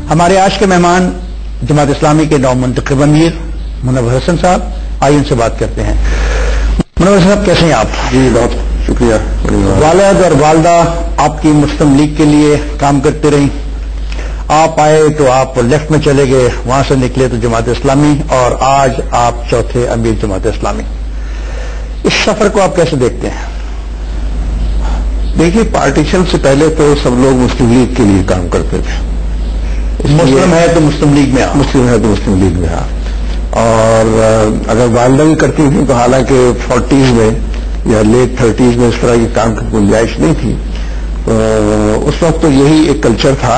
ہمارے آج کے مہمان جماعت اسلامی کے نو منتخب امیر منور حسن صاحب، آئیے ان سے بات کرتے ہیں۔ منور صاحب کیسے ہیں آپ؟ جی بہت شکریہ۔ والد اور والدہ آپ کی مسلم لیگ کے لیے کام کرتے رہی، آپ آئے تو آپ لیفٹ میں چلے گئے، وہاں سے نکلے تو جماعت اسلامی، اور آج آپ چوتھے امیر جماعت اسلامی۔ اس سفر کو آپ کیسے دیکھتے ہیں؟ دیکھیے، پارٹیشن سے پہلے تو سب لوگ مسلم لیگ کے لیے کام کرتے تھے۔ مسلم ہے تو مسلم لیگ میں مسلم ہے تو مسلم لیگ میں اور اگر والدہ بھی کرتی تھی تو حالانکہ 40s میں یا لیٹ 30s میں اس طرح کی کام کی گنجائش نہیں تھی، اس وقت تو یہی ایک کلچر تھا،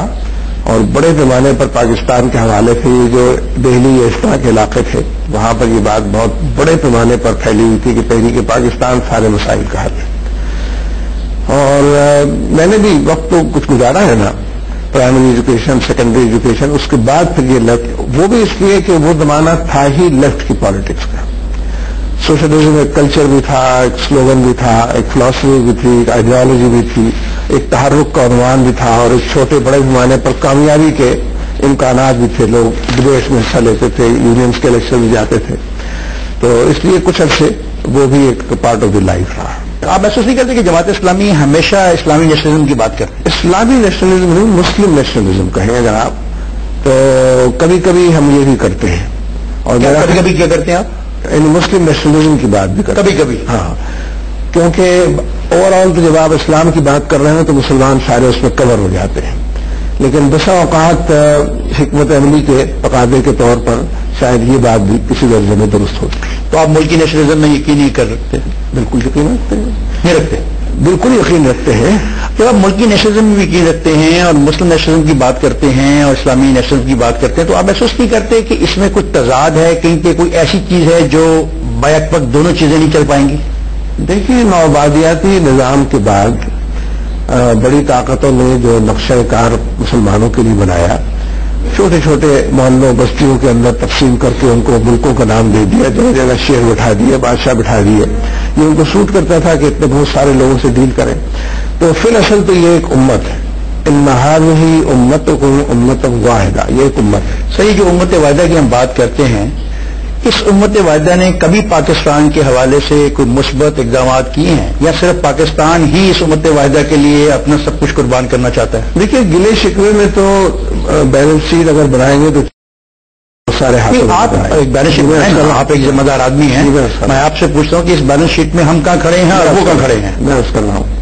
اور بڑے پیمانے پر پاکستان کے حوالے سے یہ جو دہلی یا اس طرح کے علاقے تھے وہاں پر یہ بات بہت بڑے پیمانے پر پھیلی ہوئی تھی کہ تحریک پاکستان سارے مسائل کا حل ہے۔ اور میں نے بھی وقت تو کچھ گزارا ہے نا، پرائمری ایجوکیشن، سیکنڈری ایجوکیشن، اس کے بعد پھر یہ لیفٹ، وہ بھی اس لیے کہ وہ زمانہ تھا ہی لیفٹ کی پالیٹکس کا۔ سوشلزم ایک کلچر بھی تھا، ایک سلوگن بھی تھا، ایک فلاسفی بھی تھی، ایک آئیڈیالوجی بھی تھی، ایک تحرک کا عنوان بھی تھا، اور ایک چھوٹے بڑے پیمانے پر کامیابی کے امکانات بھی تھے۔ لوگ ڈبیٹس میں حصہ لیتے تھے، یونینز کے الیکشن میں جاتے تھے، تو اس لیے کچھ عرصے وہ بھی ایک پارٹ آف دی لائف رہا۔ آپ محسوس نہیں کرتے کہ جماعت اسلامی ہمیشہ اسلامی نیشنلزم کی بات کرتے؟ اسلامی نیشنلزم نہیں، مسلم نیشنلزم کہیں اگر آپ، تو کبھی کبھی ہم یہ بھی کرتے ہیں۔ اور کبھی کبھی کیا کرتے ہیں آپ؟ یعنی مسلم نیشنلزم کی بات بھی کرتے ہیں کبھی کبھی؟ ہاں، کیونکہ اوور آل تو جب آپ اسلام کی بات کر رہے ہیں تو مسلمان سارے اس میں کور ہو جاتے ہیں، لیکن بسا اوقات حکمت عملی کے تقاضے کے طور پر شاید یہ بات بھی کسی درجے میں درست ہوتی ہے۔ تو آپ ملکی نیشنلزم میں یقین نہیں کر رکھتے؟ بالکل یقین رکھتے ہیں، نہیں رکھتے؟ بالکل یقین رکھتے ہیں۔ جب آپ ملکی نیشنلزم میں یقین رکھتے ہیں اور مسلم نیشنلزم کی بات کرتے ہیں اور اسلامی نیشنلزم کی بات کرتے ہیں، تو آپ محسوس نہیں کرتے کہ اس میں کچھ تضاد ہے، کہیں پہ کوئی ایسی چیز ہے جو بیک وقت دونوں چیزیں نہیں چل پائیں گی؟ دیکھیے، نوآبادیاتی نظام کے بعد بڑی طاقتوں نے جو نقشہ کار مسلمانوں کے لیے بنایا، چھوٹے چھوٹے محلوں بستیوں کے اندر تقسیم کر کے ان کو ملکوں کا نام دے دیا، جگہ جگہ شیر بٹھا دیے، بادشاہ بٹھا دیے، یہ ان کو سوٹ کرتا تھا کہ اتنے بہت سارے لوگوں سے ڈیل کریں۔ تو فی الاصل تو یہ ایک امت ہے، ان هذه امتکم امۃ واحدہ، یہ ایک امت ہے۔ صحیح، جو امت واحدہ کی ہم بات کرتے ہیں، اس امت واحدہ نے کبھی پاکستان کے حوالے سے کوئی مثبت اقدامات کیے ہیں، یا صرف پاکستان ہی اس امت واحدہ کے لیے اپنا سب کچھ قربان کرنا چاہتا ہے؟ دیکھیے، گلے شکوے میں تو بیلنس شیٹ اگر بنائیں گے تو سارے آپ ایک بیلنس شیٹ میں آپ ایک ذمہ دار آدمی ہیں، میں آپ سے پوچھتا ہوں کہ اس بیلنس شیٹ میں ہم کہاں کھڑے ہیں اور وہ کہاں کھڑے ہیں؟ میں عرض کر رہا ہوں،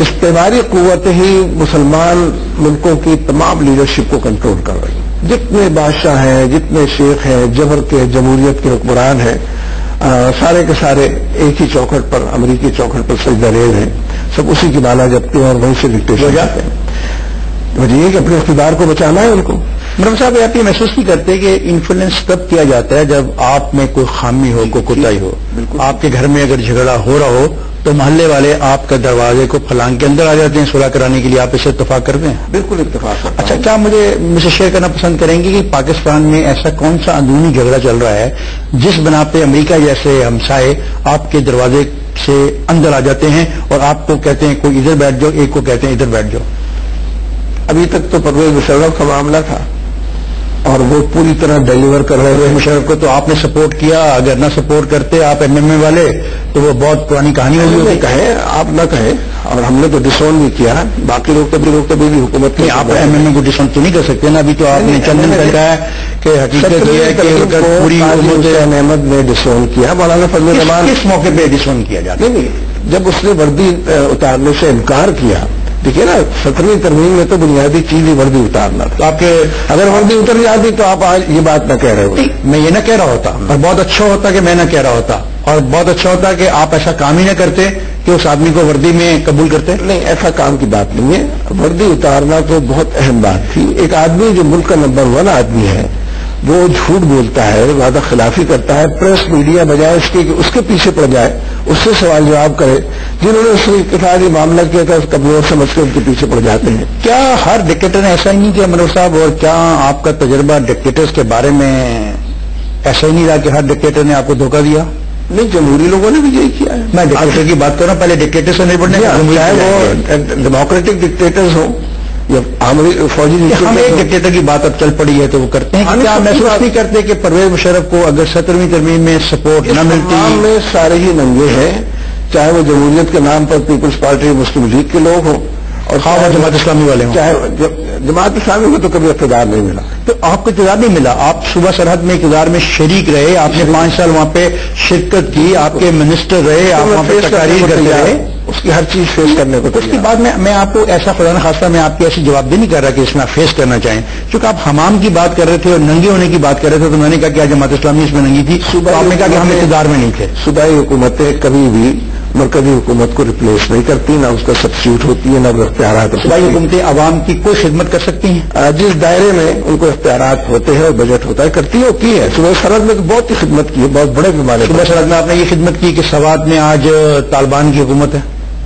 استعماری قوت ہی مسلمان ملکوں کی تمام لیڈرشپ کو کنٹرول کر رہی ہے۔ جتنے بادشاہ ہیں، جتنے شیخ ہیں، جبر کے جمہوریت کے حکمران ہیں، سارے کے سارے ایک ہی چوکھٹ پر، امریکی چوکھٹ پر سجدہ ریز ہیں، سب اسی کی بالا جپتے ہیں اور وہیں سے ڈکٹیشن ہو جاتے ہیں۔ وجہ یہ کہ اپنے اقتدار کو بچانا ہے ان کو۔ مرحبا صاحب، آپ یہ محسوس نہیں کرتے کہ انفلوئنس تب کیا جاتا ہے جب آپ میں کوئی خامی ہو، کوئی کوتاہی ہو؟ آپ کے گھر میں اگر جھگڑا ہو رہا ہو تو محلے والے آپ کا دروازے کو پھلانگ کے اندر آ جاتے ہیں صلح کرانے کے لیے، آپ اسے اتفاق کرتے ہیں؟ بالکل اتفاق۔ اچھا، کیا مجھے شیئر کرنا پسند کریں گے کہ پاکستان میں ایسا کون سا اندرونی جھگڑا چل رہا ہے جس بنا پہ امریکہ جیسے ہمسائے آپ کے دروازے سے اندر آ جاتے ہیں اور آپ کو کہتے ہیں کوئی ادھر بیٹھ جاؤ، ایک کو کہتے ہیں ادھر بیٹھ جاؤ؟ ابھی تک تو پرویز مشرف کا معاملہ تھا اور وہ پوری طرح ڈیلیور کر رہے تھے۔ مشرف کو تو آپ نے سپورٹ کیا، اگر نہ سپورٹ کرتے آپ ایم ایم اے والے تو وہ بہت پرانی کہانی ہوگی۔ کہیں آپ نہ کہیں، اور ہم نے تو ڈسون بھی کیا، باقی لوگ کبھی بھی حکومت نہیں، آپ ایم ایم اے کو ڈسون تو نہیں کر سکتے نا، ابھی تو آپ نے چند دن پہلے کہا ہے کہ حقیقت یہ ہے کہ پوری حسین احمد نے ڈسون کیا۔ مولانا فضل الرحمان کس موقع پہ ڈسون کیا جاتا؟ نہیں، جب اس نے وردی اتارنے سے انکار کیا۔ دیکھیے نا، 17ویں ترمیم میں تو بنیادی چیز ہی وردی اتارنا تھا۔ آپ کے اگر وردی اتر جاتی تو آپ آج یہ بات نہ کہہ رہے ہو۔ میں یہ نہ کہہ رہا ہوتا، اور بہت اچھا ہوتا کہ میں نہ کہہ رہا ہوتا، اور بہت اچھا ہوتا کہ آپ ایسا کام ہی نہ کرتے کہ اس آدمی کو وردی میں قبول کرتے۔ نہیں، ایسا کام کی بات نہیں ہے، وردی اتارنا تو بہت اہم بات تھی۔ ایک آدمی جو ملک کا نمبر 1 آدمی ہے، وہ جھوٹ بولتا ہے، وعدہ خلافی کرتا ہے، پریس میڈیا بجائے اس کے کہ اس کے پیچھے پڑ جائے، اس سے سوال جواب کرے، جنہوں نے اس کے ساتھ معاملہ کیا تھا اس کمزور سمجھ کے ان کے پیچھے پڑ جاتے ہیں۔ کیا ہر ڈکٹیٹر نے ایسا ہی نہیں کیا منور صاحب؟ اور کیا آپ کا تجربہ ڈکٹیٹرز کے بارے میں ایسا ہی نہیں رہا کہ ہر ڈکٹیٹر نے آپ کو دھوکہ دیا؟ نہیں، جمہوری لوگوں نے بھی یہی کیا ہے۔ میں ڈکٹیٹر کی بات کر رہا ہوں، پہلے ڈکٹیٹر سے نہیں بڑھنے، چاہے وہ ڈیموکریٹک ڈکٹیٹرز ہوں فوجی ہم ایک ڈکٹیٹر کی بات اب چل پڑی ہے تو وہ کرتے ہیں. کیا محسوس نہیں کرتے کہ پرویز مشرف کو اگر 17ویں ترمیم میں سپورٹ نہ ملتی؟ میں سارے ہی ننگے ہیں، چاہے وہ جمہوریت کے نام پر پیپلز پارٹی مسلم لیگ کے لوگ ہوں اور جماعت اسلامی والے ہوں. چاہے جماعت اسلامی کو تو کبھی اقتدار نہیں ملا. تو آپ کو اقتدار نہیں ملا، آپ صوبہ سرحد میں اقتدار میں شریک رہے، آپ نے 5 سال وہاں پہ شرکت کی، آپ کے منسٹر رہے، آپ وہاں پہ تقاریر کرتے رہے، اس کی ہر چیز فیس کرنے کو. اس کے بعد میں آپ کو ایسا خدا نخواستہ میں آپ کی ایسی جواب دہ نہیں کر رہا کہ اس میں آپ فیس کرنا چاہیں. چونکہ آپ حمام کی بات کر رہے تھے اور ننگے ہونے کی بات کر رہے تھے تو میں نے کہا کہ جماعت اسلامی اس میں ننگی تھی، آپ نے کہا کہ ہم اقتدار میں نہیں تھے. صوبائی حکومتیں کبھی بھی مرکزی حکومت کو ریپلیس نہیں کرتی، نہ اس کا سبسٹیوٹ ہوتی ہے، نہ وہ اختیارات. صوبائی حکومتیں عوام کی کوئی خدمت کر سکتی ہیں جس دائرے میں ان کو اختیارات ہوتے ہیں اور بجٹ ہوتا ہے، کرتی ہو کی ہے. صوبہ سرحد میں تو بہت ہی خدمت کی ہے، بہت بڑے پیمانے. صوبہ سرحد میں آپ نے یہ خدمت کی کہ سوات میں آج طالبان کی حکومت ہے.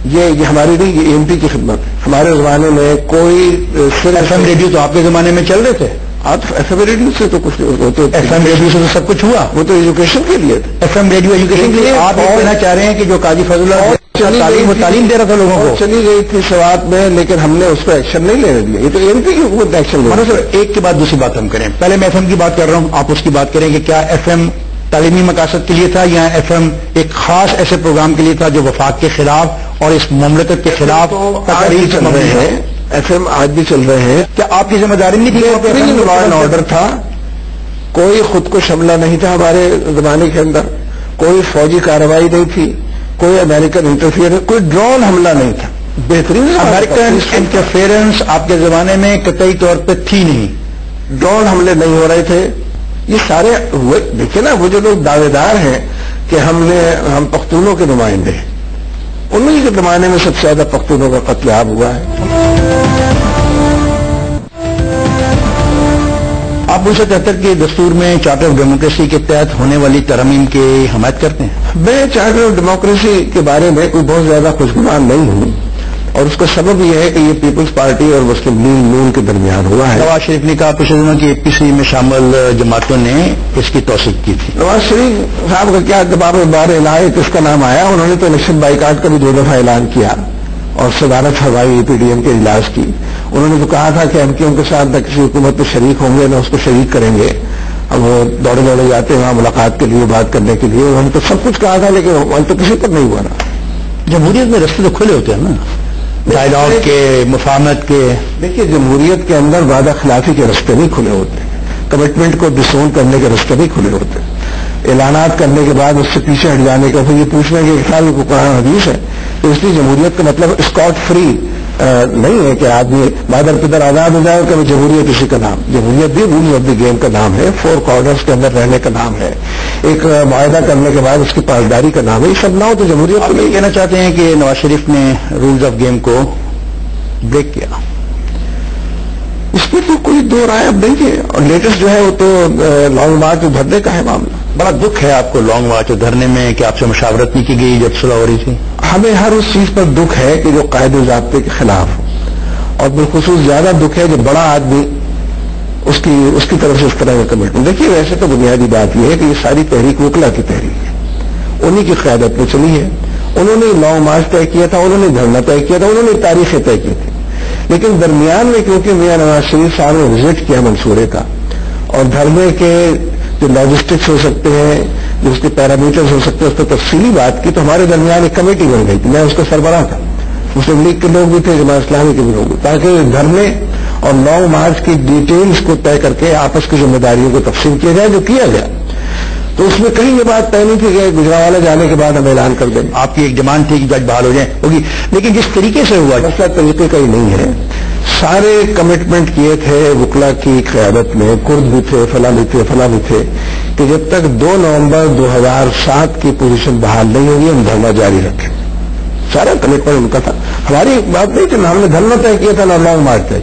یہ ہماری نہیں، یہ MP کی خدمت ہے. ہمارے زمانے میں کوئی FM ریڈیو تو آپ کے زمانے میں چل رہے تھے. آپ FM ریڈیو سے تو کچھ FM ریڈیو سے تو سب کچھ ہوا، وہ تو ایجوکیشن کے لیے تھا. FM ریڈیو ایجوکیشن کے لیے. آپ یہ کہنا چاہ رہے ہیں کہ جو قاضی فضل اللہ تعلیم دے رہا تھا لوگوں کو، چلی گئی تھی سوات میں، لیکن ہم نے اس پہ ایکشن نہیں لینے دیا. یہ تو MP کی حکومت ایکشن لے. سر ایک کے بعد دوسری بات ہم کریں. پہلے میں FM کی بات کر رہا ہوں، آپ اس کی بات کریں کہ کیا FM تعلیمی مقاصد کے لیے تھا یا FM ایک خاص ایسے پروگرام کے لیے تھا جو وفاق کے خلاف اور اس مملکت کے خلاف تقاریر چل رہے ہیں. FM آج بھی چل رہے ہیں. کیا آپ کی ذمہ داری نہیں تھی؟ لا اینڈ آرڈر تھا، کوئی خود کو حملہ نہیں تھا ہمارے زمانے کے اندر، کوئی فوجی کارروائی نہیں تھی، کوئی امریکن انٹرفیئر، کوئی ڈرون حملہ نہیں تھا. بہترین امریکن انٹرفیئرنس آپ کے زمانے میں قطعی طور پہ تھی نہیں، ڈرون حملے نہیں ہو رہے تھے. یہ سارے دیکھیں نا، وہ جو لوگ دعوے دار ہیں کہ ہم پختونوں کے نمائندے ہیں، انہیں کے زمانے میں سب سے زیادہ پختونوں کا قتل عام ہوا ہے. آپ 1973 کے دستور میں چارٹر آف ڈیموکریسی کے تحت ہونے والی ترمیم کی حمایت کرتے ہیں؟ میں چارٹر آف ڈیموکریسی کے بارے میں کوئی بہت زیادہ خوشگمان نہیں ہوں، اور اس کا سبب یہ ہے کہ یہ پیپلز پارٹی اور مسلم لیگ نون کے درمیان ہوا ہے. نواز شریف نے کہا پچھلے دنوں کی APC میں شامل جماعتوں نے اس کی توثیق کی تھی. نواز شریف صاحب کا کیا دباؤ بار اعلان کس کا نام آیا؟ انہوں نے تو الیکشن بائیکاٹ کا بھی 2 دفعہ اعلان کیا اور صدارت فرمائی PDM کے اجلاس کی. انہوں نے تو کہا تھا کہ MKM کے ساتھ نہ کسی حکومت میں شریک ہوں گے نہ اس کو شریک کریں گے. اب وہ دوڑے دوڑے جاتے ہیں وہاں ملاقات کے لیے، بات کرنے کے لیے. انہوں نے تو سب کچھ کہا تھا لیکن وہاں تو کسی پر نہیں ہوا. نا جمہوریت میں رستے تو کھلے ہوتے ہیں نا، ڈائیلاگ کے، مفاہمت کے. دیکھیے جمہوریت کے اندر وعدہ خلافی کے رستے نہیں کھلے ہوتے، کمٹمنٹ کو ڈسون کرنے کے رستے نہیں کھلے ہوتے. اعلانات کرنے کے بعد اس سے پیچھے ہٹ جانے کا، پھر یہ پوچھنا کہ ایک سال کو قرآن حدیث ہے. تو اس لیے جمہوریت کا مطلب اسکاٹ فری نہیں ہے کہ آدمی مادر پدر آزاد ہو جائے. کہ جمہوریت اسی کا نام، جمہوریت بھی رولز آف دی گیم کا نام ہے، 4 کارنرز کے اندر رہنے کا نام ہے، ایک معاہدہ کرنے کے بعد اس کی پاسداری کا نام ہے. یہ سب نہ ہو تو جمہوریت. آپ یہ کہنا چاہتے ہیں کہ نواز شریف نے رولز آف گیم کو بریک کیا؟ اس پہ تو کوئی دو رائے اب نہیں ہے. اور لیٹسٹ جو ہے وہ تو لانگ مارچ ابھرنے کا ہے معاملہ. بڑا دکھ ہے آپ کو لانگ مارچ دھرنے میں کہ آپ سے مشاورت نہیں کی گئی جب صلح ہو رہی تھی. ہمیں ہر اس چیز پر دکھ ہے کہ جو قاعدے ضابطے کے خلاف ہو، اور بالخصوص زیادہ دکھ ہے جو بڑا آدمی اس کی طرف سے اس طرح کا کمٹمنٹ. دیکھیے ویسے تو بنیادی بات یہ ہے کہ یہ ساری تحریک وکلا کی تحریک ہے، انہی کی قیادت میں چلی ہے. انہوں نے لانگ مارچ طے کیا تھا، انہوں نے دھرنا طے کیا تھا، انہوں نے تاریخیں طے کی تھی. لیکن درمیان میں کیونکہ میاں نواز شریف صاحب نے وزٹ کیا منصورے کا، اور دھرنے کے جو لاجسٹکس ہو سکتے ہیں، جو اس کے پیرامیٹرز ہو سکتے ہیں، اس پر تفصیلی بات کی، تو ہمارے درمیان ایک کمیٹی بن گئی تھی. میں اس کا سربراہ تھا، مسلم لیگ کے لوگ بھی تھے، جماعت اسلامی کے بھی لوگ بھی، تاکہ دھرنے اور لانگ مارچ کی ڈیٹیلز کو طے کر کے آپس کی ذمہ داریوں کو تقسیم کیا جائے، جو کیا گیا. تو اس میں کہیں یہ بات طے نہیں تھی کہ گجرانوالہ جانے کے بعد ہم اعلان کر دیں. آپ کی ایک ڈیمانڈ تھی کہ جج بحال ہو جائیں ہوگی، لیکن جس طریقے سے ہوا مسئلہ طریقے کا ہی نہیں ہے. سارے کمٹمنٹ کیے تھے وکلا کی قیادت میں، کرد بھی تھے، فلاں بھی تھے، فلاں بھی تھے، کہ جب تک 2 نومبر 2007 کی پوزیشن بحال نہیں ہوگی ہم دھرنا جاری رکھیں. سارا کمٹمنٹ ان کا تھا. ہماری بات نہیں تھی، ہم نے دھرنا طے کیا تھا نہ لانگ مارچ طے.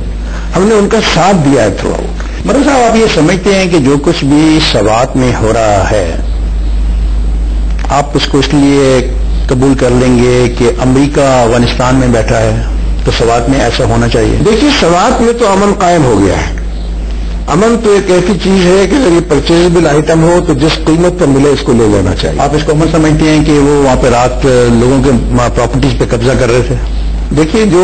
ہم نے ان کا ساتھ دیا ہے تھوڑا. مرزا صاحب آپ یہ سمجھتے ہیں کہ جو کچھ بھی سوات میں ہو رہا ہے آپ اس کو اس لیے قبول کر لیں گے کہ امریکہ افغانستان میں بیٹھا ہے تو سوات میں ایسا ہونا چاہیے؟ دیکھیے سوات میں تو امن قائم ہو گیا ہے. امن تو ایک ایسی چیز ہے کہ اگر یہ پرچیزبل آئٹم ہو تو جس قیمت پر ملے اس کو لے لینا چاہیے. آپ اس کو امن سمجھتے ہیں کہ وہ وہاں پہ رات لوگوں کے پراپرٹیز پہ قبضہ کر رہے تھے؟ دیکھیے جو